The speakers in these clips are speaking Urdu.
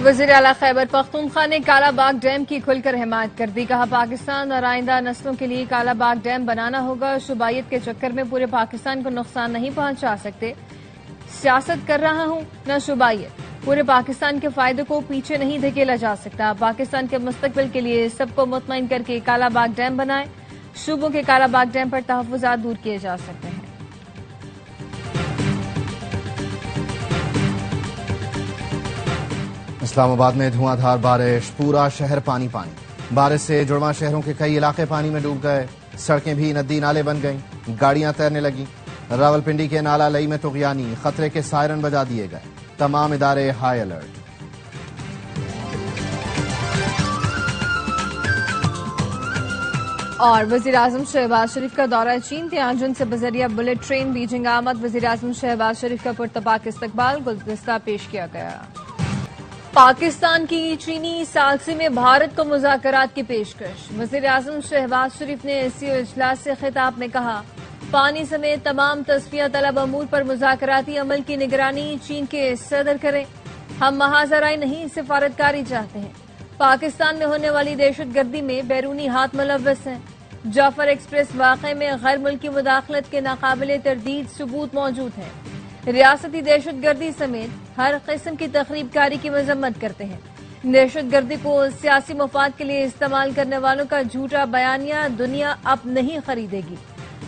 وزیر اعلیٰ خیبر پختونخوا نے کالا باغ ڈیم کی کھل کر حمایت کر دی. کہا پاکستان اور آئندہ نسلوں کے لیے کالا باغ ڈیم بنانا ہوگا. شبائیت کے چکر میں پورے پاکستان کو نقصان نہیں پہنچا سکتے. سیاست کر رہا ہوں نہ شبائیت. پورے پاکستان کے فائدے کو پیچھے نہیں دھکیلا جا سکتا. پاکستان کے مستقبل کے لیے سب کو مطمئن کر کے کالا باغ ڈیم بنائے. صوبوں کے کالا باغ ڈیم پر تحفظات دور کیے جا سکتے ہیں. اسلام آباد میں دھواں دھار بارش، پورا شہر پانی پانی. بارش سے جڑواں شہروں کے کئی علاقے پانی میں ڈوب گئے. سڑکیں بھی ندی نالے بن گئیں، گاڑیاں تیرنے لگیں. راولپنڈی کے نالہ لئی میں طغیانی، خطرے کے سائرن بجا دیے گئے. تمام ادارے ہائی الرٹ. اور وزیر اعظم شہباز شریف کا دورہ چین. تیانجن سے بذریعہ بلٹ ٹرین بیجنگ آمد. وزیر اعظم شہباز شریف کا پرتپاک استقبال، گلدستہ پیش کیا گیا. پاکستان کی چینی ثالثی میں بھارت کو مذاکرات کی پیشکش. وزیر اعظم شہباز شریف نے SCO اجلاس سے خطاب میں کہا پانی سمیت تمام تصفیہ طلب امور پر مذاکراتی عمل کی نگرانی چین کے صدر کریں. ہم محاذ آرائی نہیں، سفارتکاری چاہتے ہیں. پاکستان میں ہونے والی دہشت گردی میں بیرونی ہاتھ ملوث ہیں. جعفر ایکسپریس واقعے میں غیر ملکی مداخلت کے ناقابل تردید ثبوت موجود ہیں. ریاستی دہشت گردی سمیت ہر قسم کی تخریب کاری کی مذمت کرتے ہیں. دہشت گردی کو سیاسی مفاد کے لیے استعمال کرنے والوں کا جھوٹا بیانیہ دنیا اب نہیں خریدے گی.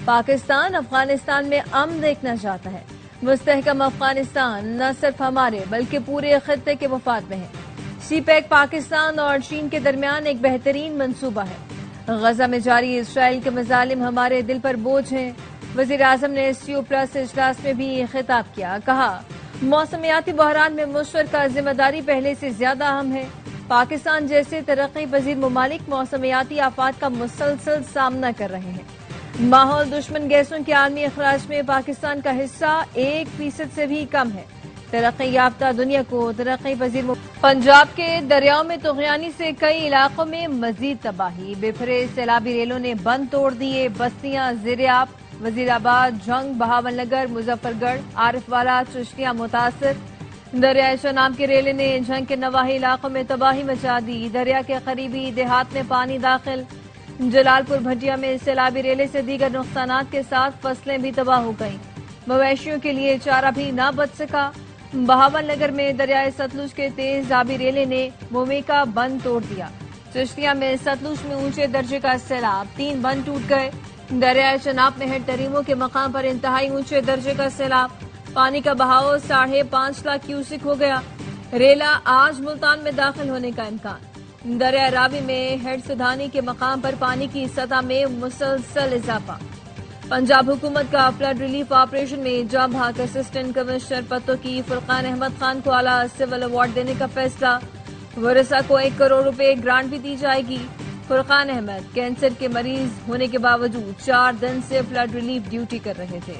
پاکستان افغانستان میں امن دیکھنا چاہتا ہے. مستحکم افغانستان نہ صرف ہمارے بلکہ پورے خطے کے مفاد میں ہے. سی پیک پاکستان اور چین کے درمیان ایک بہترین منصوبہ ہے. غزہ میں جاری اسرائیل کے مظالم ہمارے دل پر بوجھ ہیں. وزیر اعظم نے SCO پلس اجلاس میں بھی خطاب کیا. کہا موسمیاتی بحران میں مشترکہ ذمہ داری پہلے سے زیادہ اہم ہے. پاکستان جیسے ترقی پذیر ممالک موسمیاتی آفات کا مسلسل سامنا کر رہے ہیں. ماحول دشمن گیسوں کے عالمی اخراج میں پاکستان کا حصہ 1% سے بھی کم ہے. ترقی یافتہ دنیا کو ترقی پذیر پنجاب کے دریاؤں میں طغیانی سے کئی علاقوں میں مزید تباہی. بے سیلابی ریلوں نے بند توڑ دیے. بستیاں زیر آب. وزیر آباد، جنگ، بہاول نگر، مظفر گڑھ، عارف والا، چشتیاں متاثر. دریائے چناب کی ریلیں نے جنگ کے نواحی علاقوں میں تباہی مچا دی. دریا کے قریبی دیہات میں پانی داخل. جلال پور بھٹیا میں سیلابی ریلے سے دیگر نقصانات کے ساتھ فصلیں بھی تباہ ہو گئیں. مویشیوں کے لیے چارہ بھی نہ بچ سکا. بہاول نگر میں دریائے ستلج کے تیز آبی ریلے نے مومی کا بند توڑ دیا. چشتیاں میں ستلج میں اونچے درجے کا سیلاب، 3 بند ٹوٹ گئے. دریائے چناب میں ہیڈ تریموں کے مقام پر انتہائی اونچے درجے کا سیلاب. پانی کا بہاؤ 5.5 لاکھ کیوسک ہو گیا. ریلا آج ملتان میں داخل ہونے کا امکان. دریائے راوی میں ہیڈ سدھانی کے مقام پر پانی کی سطح میں مسلسل اضافہ. پنجاب حکومت کا فلڈ ریلیف آپریشن میں جام بھاگ اسسٹنٹ کمشنر پتوں کی فرقان احمد خان کو اعلیٰ سول ایوارڈ دینے کا فیصلہ. ورثاء کو 1 کروڑ روپے گرانٹ بھی دی جائے گی. فرقان احمد کینسر کے مریض ہونے کے باوجود 4 دن سے فلڈ ریلیف ڈیوٹی کر رہے تھے.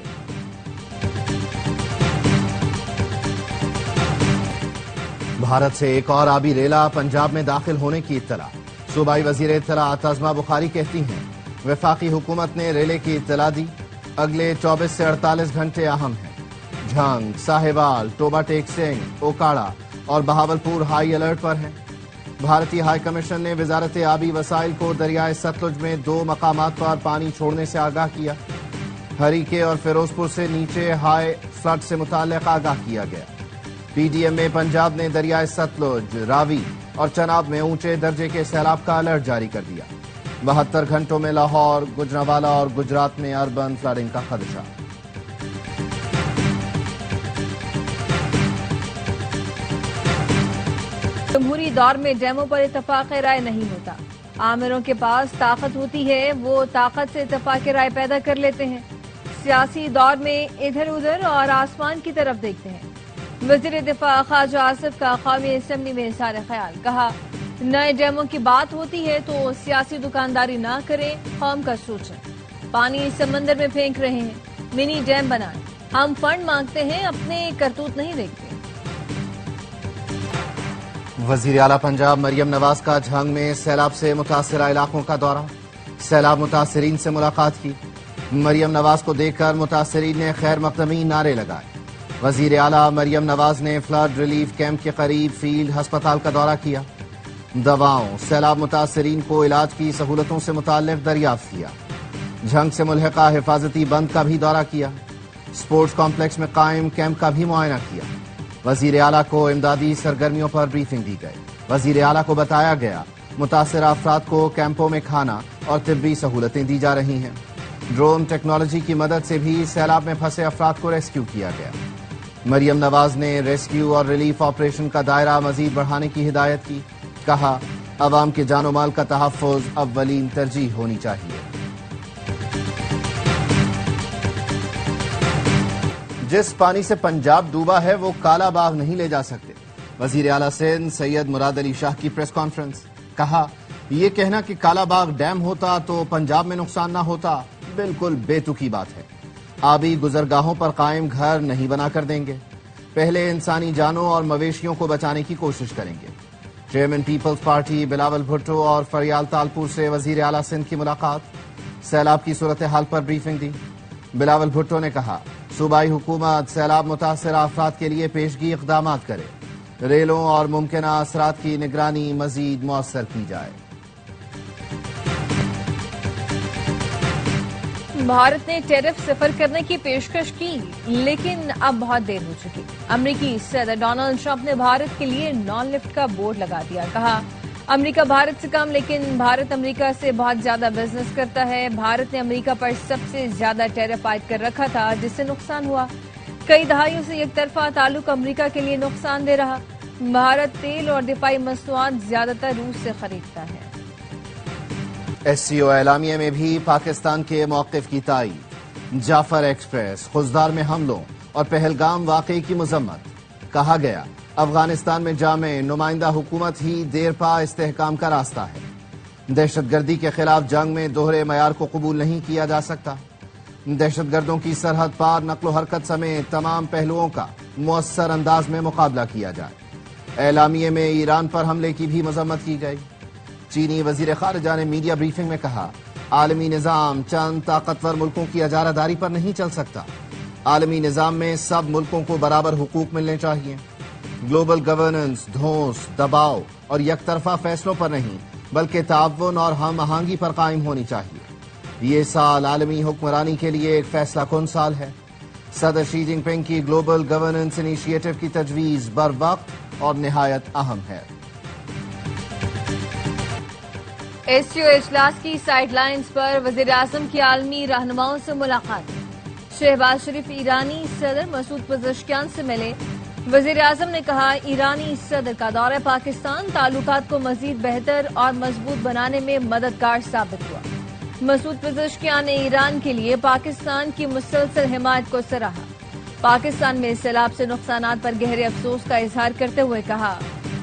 بھارت سے ایک اور آبی ریلا پنجاب میں داخل ہونے کی اطلاع. صوبائی وزیر اطلاعات عظمہ بخاری کہتی ہیں وفاقی حکومت نے ریلے کی اطلاع دی. اگلے 24 سے 48 گھنٹے اہم ہیں. جھنگ، ساہیوال، ٹوبا ٹیک سنگھ، اوکاڑا اور بہاولپور ہائی الرٹ پر ہیں. بھارتی ہائی کمیشن نے وزارت آبی وسائل کو دریائے ستلج میں 2 مقامات پر پانی چھوڑنے سے آگاہ کیا. ہریکے اور فیروزپور سے نیچے ہائی فلڈ سے متعلق آگاہ کیا گیا. PDM میں پنجاب نے دریائے ستلج، راوی اور چناب میں اونچے درجے کے سیلاب کا الرٹ جاری کر دیا. 72 گھنٹوں میں لاہور، گجرانوالہ اور گجرات میں اربن فلڈنگ کا خدشہ. جمہوری دور میں ڈیموں پر اتفاق رائے نہیں ہوتا. آمروں کے پاس طاقت ہوتی ہے، وہ طاقت سے اتفاق رائے پیدا کر لیتے ہیں. سیاسی دور میں ادھر ادھر اور آسمان کی طرف دیکھتے ہیں. وزیر دفاع خواجہ آصف کا قومی اسمبلی میں اظہار خیال. کہا نئے ڈیموں کی بات ہوتی ہے تو سیاسی دکانداری نہ کریں، قوم کا سوچیں. پانی سمندر میں پھینک رہے ہیں، منی ڈیم بنائیں. ہم فنڈ مانگتے ہیں، اپنے کرتوت نہیں دیکھتے. وزیر اعلیٰ پنجاب مریم نواز کا جھنگ میں سیلاب سے متاثرہ علاقوں کا دورہ. سیلاب متاثرین سے ملاقات کی. مریم نواز کو دیکھ کر متاثرین نے خیر مقدمی نعرے لگائے. وزیر اعلیٰ مریم نواز نے فلڈ ریلیف کیمپ کے قریب فیلڈ ہسپتال کا دورہ کیا، دواؤں، سیلاب متاثرین کو علاج کی سہولتوں سے متعلق دریافت کیا، جھنگ سے ملحقہ حفاظتی بند کا بھی دورہ کیا، اسپورٹس کمپلیکس میں قائم کیمپ کا بھی معائنہ کیا۔ وزیر اعلیٰ کو امدادی سرگرمیوں پر بریفنگ دی گئی۔ وزیر اعلیٰ کو بتایا گیا متاثرہ افراد کو کیمپوں میں کھانا اور طبی سہولتیں دی جا رہی ہیں۔ ڈرون ٹیکنالوجی کی مدد سے بھی سیلاب میں پھنسے افراد کو ریسکیو کیا گیا۔ مریم نواز نے ریسکیو اور ریلیف آپریشن کا دائرہ مزید بڑھانے کی ہدایت کی، کہا عوام کے جان و مال کا تحفظ اولین ترجیح ہونی چاہیے۔ جس پانی سے پنجاب ڈوبا ہے وہ کالا باغ نہیں لے جا سکتے، وزیر اعلیٰ سندھ سید مراد علی شاہ کی پریس کانفرنس۔ کہا یہ کہنا کہ کالا باغ ڈیم ہوتا تو پنجاب میں نقصان نہ ہوتا بالکل بے تکی بات ہے۔ آبی گزرگاہوں پر قائم گھر نہیں بنا کر دیں گے، پہلے انسانی جانوں اور مویشیوں کو بچانے کی کوشش کریں گے۔ چیئرمین پیپلز پارٹی بلاول بھٹو اور فریال تالپور سے وزیر اعلیٰ سندھ کی ملاقات، سیلاب کی صورتحال پر بریفنگ دی۔ بلاول بھٹو نے کہا صوبائی حکومت سیلاب متاثرہ افراد کے لیے پیشگی اقدامات کرے، ریلوں اور ممکنہ اثرات کی نگرانی مزید مؤثر کی جائے۔ بھارت نے ٹیرف صفر کرنے کی پیشکش کی لیکن اب بہت دیر ہو چکی۔ امریکی صدر ڈونلڈ ٹرمپ نے بھارت کے لیے نان لفٹ کا بورڈ لگا دیا، کہا امریکہ بھارت سے کم لیکن بھارت امریکہ سے بہت زیادہ بزنس کرتا ہے۔ بھارت نے امریکہ پر سب سے زیادہ ٹیرف عائد کر رکھا تھا جس سے نقصان ہوا۔ کئی دہائیوں سے یک طرفہ تعلق امریکہ کے لیے نقصان دہ رہا۔ بھارت تیل اور دفاعی مصنوعات زیادہ تر روس سے خریدتا ہے۔ ایس سی او اعلامیہ میں بھی پاکستان کے موقف کی تائید، جعفر ایکسپریس، خزدار میں حملوں اور پہلگام واقعے کی مذمت۔ کہا گیا افغانستان میں جامع نمائندہ حکومت ہی دیر پا استحکام کا راستہ ہے۔ دہشت گردی کے خلاف جنگ میں دوہرے معیار کو قبول نہیں کیا جا سکتا۔ دہشت گردوں کی سرحد پار نقل و حرکت سمیت تمام پہلوؤں کا مؤثر انداز میں مقابلہ کیا جائے۔ اعلامیے میں ایران پر حملے کی بھی مذمت کی گئی۔ چینی وزیر خارجہ نے میڈیا بریفنگ میں کہا عالمی نظام چند طاقتور ملکوں کی اجارہ داری پر نہیں چل سکتا۔ عالمی نظام میں سب ملکوں کو برابر حقوق ملنے چاہیے۔ گلوبل گورننس دھوس، دباؤ اور یک طرفہ فیصلوں پر نہیں بلکہ تعاون اور ہم آہنگی پر قائم ہونی چاہیے۔ یہ سال عالمی حکمرانی کے لیے ایک فیصلہ کن سال ہے۔ صدر شی جن پنگ کی گلوبل گورننس انیشیٹو کی تجویز بر وقت اور نہایت اہم ہے۔ ایس سی او اجلاس کی سائیڈ لائنز پر وزیر اعظم کی عالمی رہنماؤں سے ملاقات۔ شہباز شریف ایرانی صدر مسعود پزشکیان سے ملے۔ وزیر اعظم نے کہا ایرانی صدر کا دورہ پاکستان تعلقات کو مزید بہتر اور مضبوط بنانے میں مددگار ثابت ہوا۔ مسعود پزشکیان نے ایران کے لیے پاکستان کی مسلسل حمایت کو سراہا۔ پاکستان میں سیلاب سے نقصانات پر گہرے افسوس کا اظہار کرتے ہوئے کہا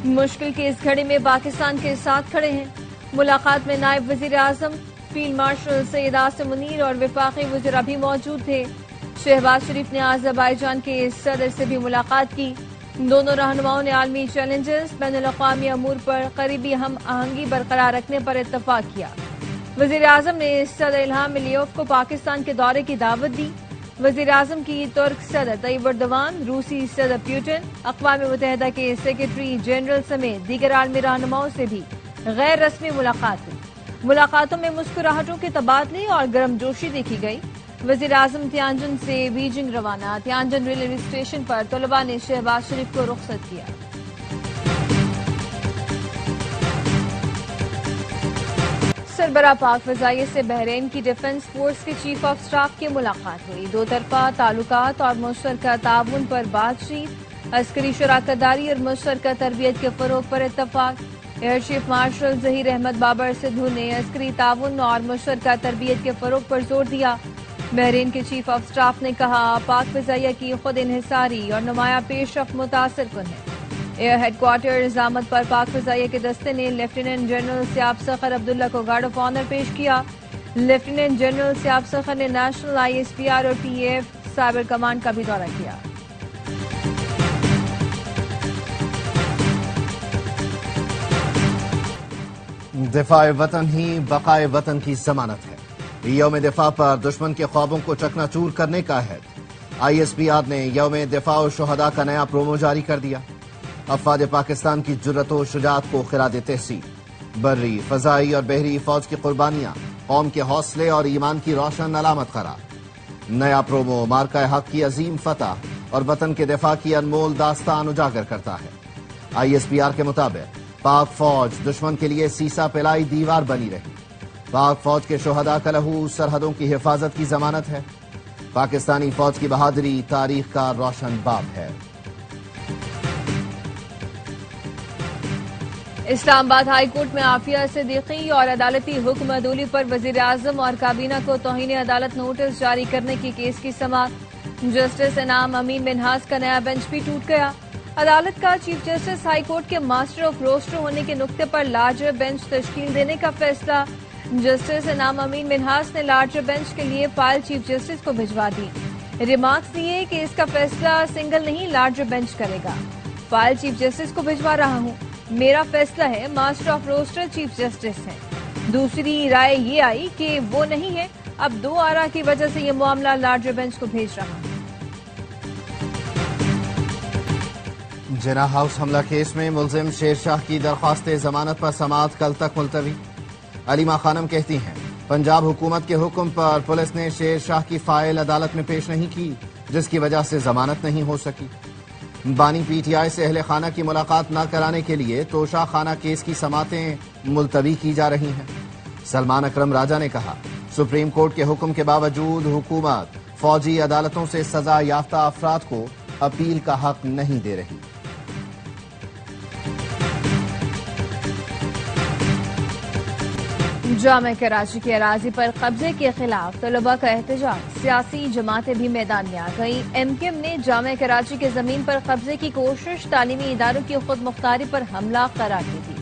مشکل کی اس گھڑی میں پاکستان کے ساتھ کھڑے ہیں۔ ملاقات میں نائب وزیر اعظم فیلڈ مارشل سید عاصم منیر اور وفاقی وزراء بھی موجود تھے۔ شہباز شریف نے آذربائیجان کے صدر سے بھی ملاقات کی۔ دونوں رہنماؤں نے عالمی چیلنجز، بین الاقوامی امور پر قریبی ہم آہنگی برقرار رکھنے پر اتفاق کیا۔ وزیر اعظم نے صدر الہام علیوف کو پاکستان کے دورے کی دعوت دی۔ وزیر اعظم کی ترک صدر طیب اردوان، روسی صدر پیوٹن، اقوام متحدہ کے سیکرٹری جنرل سمیت دیگر عالمی رہنماؤں سے بھی غیر رسمی ملاقات ہوئی۔ ملاقاتوں میں مسکراہٹوں کے تبادلے اور گرم جوشی دیکھی گئی۔ وزیر اعظم تیانجن سے بیجنگ روانہ۔ تیانجن ریلوے اسٹیشن پر طلباء نے شہباز شریف کو رخصت کیا۔ سربراہ پاک فضائیہ سے بحرین کی ڈیفنس فورس کے چیف آف سٹاف کی ملاقات ہوئی۔ دو طرفہ تعلقات اور مشترکہ تعاون پر بات چیت، عسکری شراکت داری اور مشترکہ تربیت کے فروغ پر اتفاق۔ Air chief marshal Zaheer Ahmad Babar Sidhu نے عسکری تعاون اور مشترکہ تربیت کے فروغ پر زور دیا۔ بحرین کے چیف آف سٹاف نے کہا پاک فضائیہ کی خود انحصاری اور نمایاں پیش رفت متاثر کن ہے۔ ایئر ہیڈ کوارٹر نظامت پر پاک فضائیہ کے دستے نے لیفٹیننٹ جنرل سیاب سخر عبداللہ کو گارڈ آف آنر پیش کیا۔ لیفٹیننٹ جنرل سیاب سخر نے national I S P R اور پی ایف سائبر کمانڈ کا بھی دورہ کیا۔ دفاع وطن ہی بقائے وطن کی ضمانت ہے۔ یوم دفاع پر دشمن کے خوابوں کو چکنا چور کرنے کا عہد۔ ISPR نے یوم دفاع و شہداء کا نیا پرومو جاری کر دیا۔ افواج پاکستان کی جرأت و شجاعت کو خراج تحسین۔ بری، فضائی اور بحری فوج کی قربانیاں قوم کے حوصلے اور ایمان کی روشن علامت قرار۔ نیا پرومو مارکہ حق کی عظیم فتح اور وطن کے دفاع کی انمول داستان اجاگر کرتا ہے۔ ISPR کے مطابق پاک فوج دشمن کے لیے سیسا پلائی دیوار بنی رہی۔ پاک فوج کے شہداء کا لہو سرحدوں کی حفاظت کی ضمانت ہے۔ پاکستانی فوج کی بہادری تاریخ کا روشن باب ہے۔ اسلام آباد ہائی کورٹ میں عافیہ صدیقی اور عدالتی حکم عدولی پر وزیر اعظم اور کابینہ کو توہین عدالت نوٹس جاری کرنے کی کیس کی سماعت۔ جسٹس انعام امین منہاس کا نیا بینچ بھی ٹوٹ گیا۔ عدالت کا چیف جسٹس ہائی کورٹ کے ماسٹر آف روسٹر ہونے کے نقطے پر لارجر بینچ تشکیل دینے کا فیصلہ۔ جسٹس انعام امین منہاس نے لارجر بینچ کے لیے فائل چیف جسٹس کو بھجوا دی۔ ریمارکس دیے کہ اس کا فیصلہ سنگل نہیں لارجر بینچ کرے گا۔ فائل چیف جسٹس کو بھجوا رہا ہوں، میرا فیصلہ ہے، master of roster chief justice ہے۔ دوسری رائے یہ آئی کہ وہ نہیں ہے، اب 2 آرا کی وجہ سے یہ معاملہ لارجر بینچ کو بھیج رہا ہوں۔ جناح ہاؤس حملہ کیس میں ملزم شیر شاہ کی درخواست ضمانت پر سماعت کل تک ملتوی۔ علیمہ خانم کہتی ہیں پنجاب حکومت کے حکم پر پولیس نے شیر شاہ کی فائل عدالت میں پیش نہیں کی، جس کی وجہ سے ضمانت نہیں ہو سکی۔ بانی PTI سے اہل خانہ کی ملاقات نہ کرانے کے لیے توشہ خانہ کیس کی سماعتیں ملتوی کی جا رہی ہیں۔ سلمان اکرم راجہ نے کہا سپریم کورٹ کے حکم کے باوجود حکومت فوجی عدالتوں سے سزا یافتہ افراد کو اپیل کا حق نہیں دے رہی۔ جامع کراچی کے اراضی پر قبضے کے خلاف طلباء کا احتجاج، سیاسی جماعتیں بھی میدان میں آ گئیں۔ MKM نے جامع کراچی کے زمین پر قبضے کی کوشش تعلیمی اداروں کی خود مختاری پر حملہ قرار دی تھی۔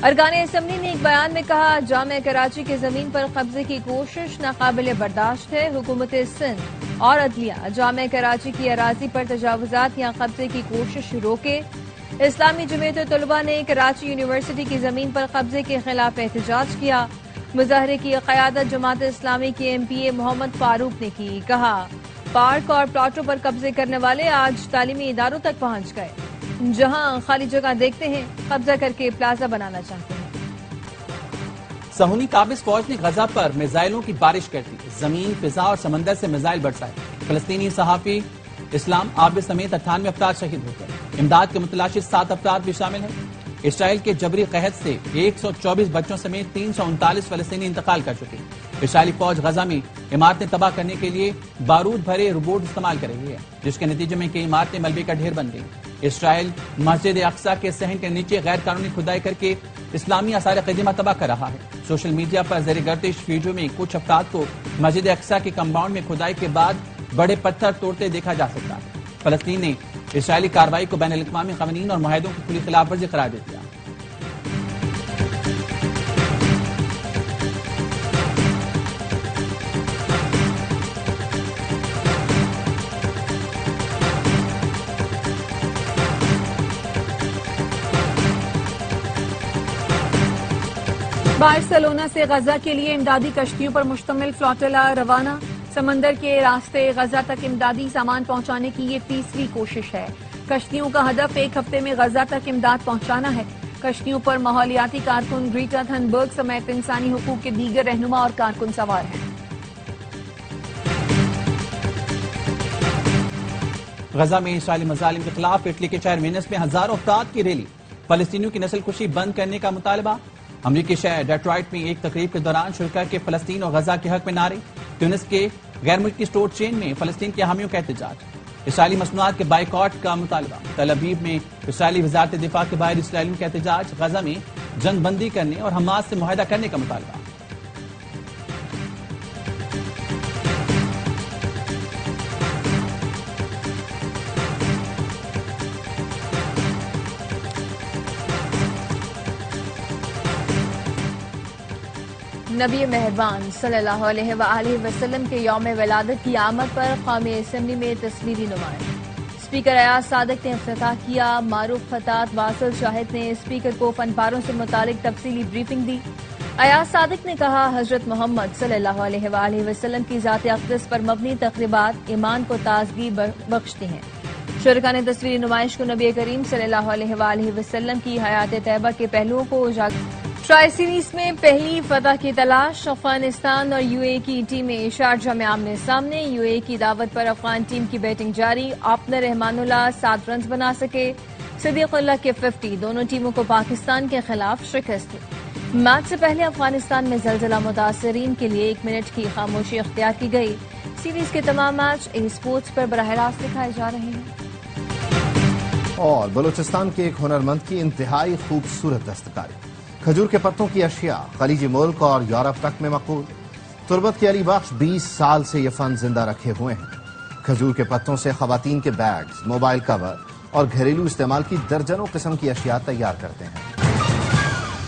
ارکان اسمبلی نے ایک بیان میں کہا جامع کراچی کے زمین پر قبضے کی کوشش ناقابل برداشت ہے۔ حکومت سندھ اور عدلیہ جامع کراچی کی اراضی پر تجاوزات یا قبضے کی کوشش روکے۔ اسلامی جمعیت طلباء نے کراچی یونیورسٹی کی زمین پر قبضے کے خلاف احتجاج کیا۔ مظاہرے کی قیادت جماعت اسلامی کے MPA محمد فاروق نے کی۔ کہا پارک اور پلاٹوں پر قبضے کرنے والے آج تعلیمی اداروں تک پہنچ گئے، جہاں خالی جگہ دیکھتے ہیں قبضہ کر کے پلازا بنانا چاہتے ہیں۔ صہیونی قابض فوج نے غزہ پر میزائلوں کی بارش کر دی، زمین، فضا اور سمندر سے میزائل برسائے۔ فلسطینی صحافی اسلام عابد سمیت 98 افراد شہید ہو گئے۔ امداد کے متلاشی 7 افراد بھی شامل ہیں۔ اسرائیل کے جبری قحط سے 124 بچوں سمیت 339 فلسطینی انتقال کر چکے۔ اسرائیلی فوج غزہ میں عمارتیں تباہ کرنے کے لیے بارود بھرے روبوٹ استعمال کر رہی ہے، جس کے نتیجے میں کئی عمارتیں ملبے کا ڈھیر بن گئی۔ اسرائیل مسجد اقصی کے صحن کے نیچے غیر قانونی کھدائی کر کے اسلامی آثار قدیمہ تباہ کر رہا ہے۔ سوشل میڈیا پر زیر گردش ویڈیو میں کچھ افراد کو مسجد اقصی کے کمپاؤنڈ میں کھدائی کے بعد بڑے پتھر توڑتے دیکھا جا سکتا ہے۔ فلسطین نے اسرائیلی کارروائی کو بین الاقوامی قوانین اور معاہدوں کی کھلی خلاف ورزی قرار دے دیا۔ بارسلونا سے غزہ کے لیے امدادی کشتیوں پر مشتمل فلاٹیلا روانہ۔ سمندر کے راستے غزہ تک امدادی سامان پہنچانے کی یہ 30ویں کوشش ہے۔ کشتیوں کا ہدف ایک ہفتے میں غزہ تک امداد پہنچانا ہے۔ کشتیوں پر ماحولیاتی کارکن گریٹا تھنبرگ سمیت انسانی حقوق کے دیگر رہنما اور کارکن سوار ہیں۔ غزہ میں اسرائیلی مظالم کے خلاف اٹلی کے شہر وینس میں ہزاروں افراد کی ریلی، فلسطینیوں کی نسل کشی بند کرنے کا مطالبہ۔ امریکی شہر ڈیٹرائٹ میں ایک تقریب کے دوران شرکاء کے فلسطین اور غزہ کے حق میں نعرے۔ تیونس کے غیر ملکی اسٹور چین میں فلسطین کے حامیوں کا احتجاج۔ اسرائیلی مصنوعات کے بائیکاٹ کا مطالبہ۔ تل ابیب میں اسرائیلی وزارت دفاع کے باہر اسرائیلیوں کا احتجاج۔ غزہ میں جنگ بندی کرنے اور حماس سے معاہدہ کرنے کا مطالبہ۔ نبی مہربان صلی اللہ علیہ وآلہ وسلم کے یوم ولادت کی آمد پر قومی اسمبلی میں تصویری نمائش۔ اسپیکر ایاز صادق نے افتتاح کیا۔ معروف خطاط واصل شاہد نے اسپیکر کو فن پاروں سے متعلق تفصیلی بریفنگ دی۔ ایاز صادق نے کہا حضرت محمد صلی اللہ علیہ وآلہ وسلم کی ذات اقدس پر مبنی تقریبات ایمان کو تازگی بخشتی ہیں۔ شرکا نے تصویری نمائش کو نبی کریم صلی اللہ علیہ وآلہ وسلم کی حیات طیبہ کے پہلوؤں کو اجاگر۔ ٹرائی سیریز میں پہلی فتح کی تلاش، افغانستان اور یو اے کی ٹیمیں شارجہ میں آمنے سامنے۔ یو اے کی دعوت پر افغان ٹیم کی بیٹنگ جاری، اوپنر رحمان اللہ 7 رنز بنا سکے، صدیق اللہ کے 50۔ دونوں ٹیموں کو پاکستان کے خلاف شکست ہوئی۔ میچ سے پہلے افغانستان میں زلزلہ متاثرین کے لیے 1 منٹ کی خاموشی اختیار کی گئی۔ سیریز کے تمام میچ اے اسپورٹس پر براہ راست دکھائے جا رہے ہیں۔ اور بلوچستان کے ایک ہنرمند کی انتہائی خوبصورت دستکاری، کھجور کے پتوں کی اشیاء خلیجی ملک اور یورپ تک میں مقبول۔ تربت کے علی بخش 20 سال سے یہ فن زندہ رکھے ہوئے ہیں۔ کھجور کے پتوں سے خواتین کے بیگز، موبائل کور اور گھریلو استعمال کی درجنوں قسم کی اشیاء تیار کرتے ہیں۔